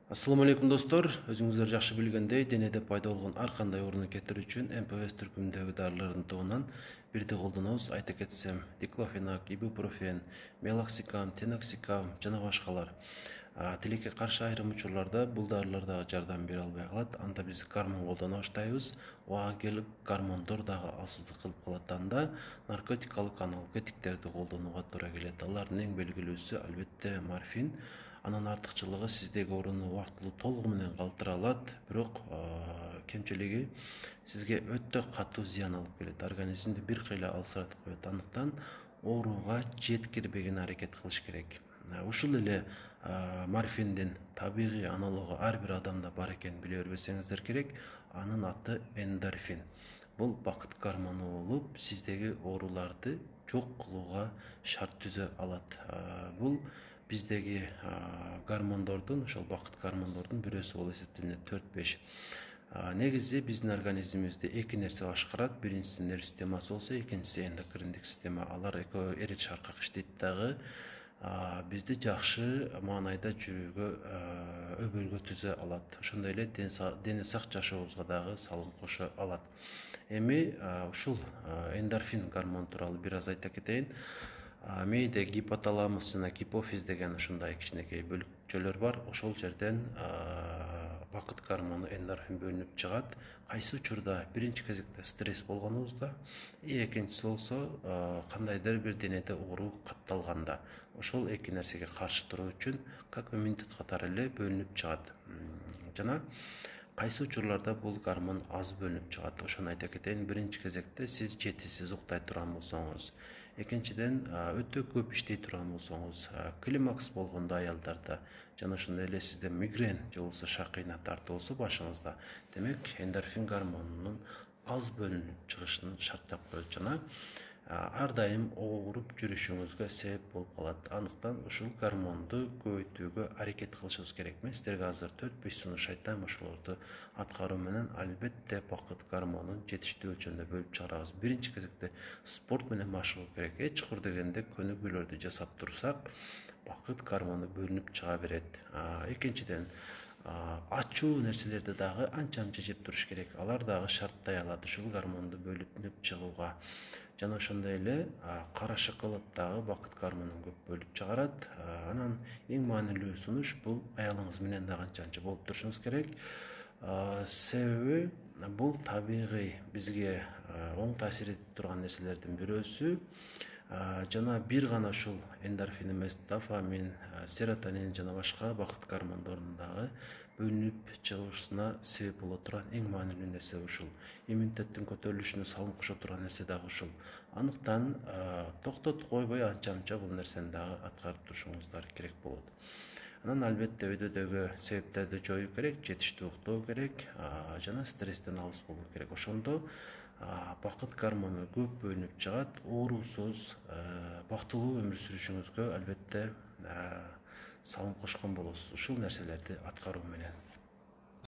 Assalamu alaikum достор. Өзүңүздөр жакшы билгендей, денеде пайда болгон ар кандай ооруну кетирүү үчүн МПВС түркүмүндөгү дарылардын тобунан бирди колдонобуз. Айта кетсем, диклофенак, ибупрофен, мелоксикам, теноксикам жана башкалар. Тилекке каршы айрым учурларда бул дарылар дагы жардам бере албай калат. Анда биз гормон колдоно баштайбыз. Ага келип гормондор дагы алсыздык кылып калат. Анда наркотикалык аналгетиктерди колдонууга туура келет. Алардын эң белгилүүсү албетте морфин. Анын артыкчылыгы сиздеги ооруну убактылуу толугу менен калтыра алат, бирок кемчилиги сизге өтө катуу зыян алып келет. Организмди бир кыйла алсыратып коет. Андыктан ооруга жеткирбегени аракет кылыш керек. Ушул эле морфиндин табигый аналогу ар бир адамда бар экенин биле бербесеңиздер керек. Анын аты эндорфин. Бул бакыт гормону болуп, сиздеги ооруларды жок кылууга шарт түзө алат. Бул биздеги гормондордун, ошол бакыт гормондордун бирөөсү болуп эсептелинет, 4-5. Негизи биздин организмибизди эки нерсе башкарат. Биринчиси нерв системасы болсо, экинчиси эндокриндик система. Алар экөө эре шаркак иштейт дагы. Бизди жакшы маанайда жүрүүгө, өбөлгө түзө алат. Ошондой эле дене сак жашообузга дагы салым кошо алат. Эми ушул эндорфин гормону тууралуу бир аз айта кетейин. Мээде гипоталамус жана гипофиз деген ушундай кичинекей бөлүкчөлөр бар. Ошол жерден бакыт гормону эндорфин бөлүнүп чыгат. Кайсы учурда? Биринчи кезекте стресс болгонубузда, экинчиси болсо кандайдыр бир денеде оору катталганда. Ошол эки нерсеге каршы туруу үчүн как иммунитет катары эле бөлүнүп чыгат. Жана кайсы учурларда бул гормон аз бөлүнүп чыгат. Ошону айта кетейин. Биринчи кезекте сиз жетишсиз уктай турган болсоңуз, экинчиден өтө көп иштей турган болсоңуз, климакс болгондо аялдарда, жана ошондой эле сизде мигрен же болбосо шак ыйна тартуу болсо башыңызда, демек эндорфин гормонунун аз бөлүнүп чыгышын шарттап коет жана ар дайым ооруп жүрүшүңүзгө себеп болуп калат. Андыктан ушул гормонду көбөйтүүгө аракет кылышыбыз керек. Мен сиздерге азыр 4-5 сунуш айтам. Ошолорду аткаруу менен албетте бакыт гормонун жетиштүү өлчөмдө бөлүп чыгарабыз. Биринчи кезекте спорт менен машыгуу керек. Чукур дегенде көнүгүүлөрдү жасап турсак, бакыт гормону бөлүнүп чыга берет. Экинчиден, ачуу нерселерди дагы анча-мынча жеп туруш керек. Алар дагы шарттай алат ушул гормонду бөлүнүп чыгууга. Жана ошондой эле кара шоколад дагы бакыт гормонун көп бөлүп чыгарат. Анан эң маанилүү сунуш бул аялыңыз менен дагы анча-мынча болуп турушуңуз керек. Себеби бул табигый бизге оң таасир этип турган нерселердин бирөөсү. Жана бир гана ушул эндорфин эмес, дофамин, серотонин жана башка бакыт гормондорунун дагы бөлүнүп чыгышына себеп боло турган эң маанилүү нерсе ушул. Иммунитеттин көтөрүлүшүнө салым кошо турган нерсе дагы ушул. Андыктан токтотуп койбой анча-мынча бул нерсени дагы аткарып турушуңуздар керек болот. Анан албетте өйдөдөгү себептерди жоюу керек, жетиштүү уктоо керек, жана стресстен алыс болуу керек. Ошондо бакыт гормону көп бөлүнүп чыгат, оорусуз, бактылуу өмүр сүрүшүңүзгө албетте салым кошкон болосуз ушул нерселерди аткаруу менен.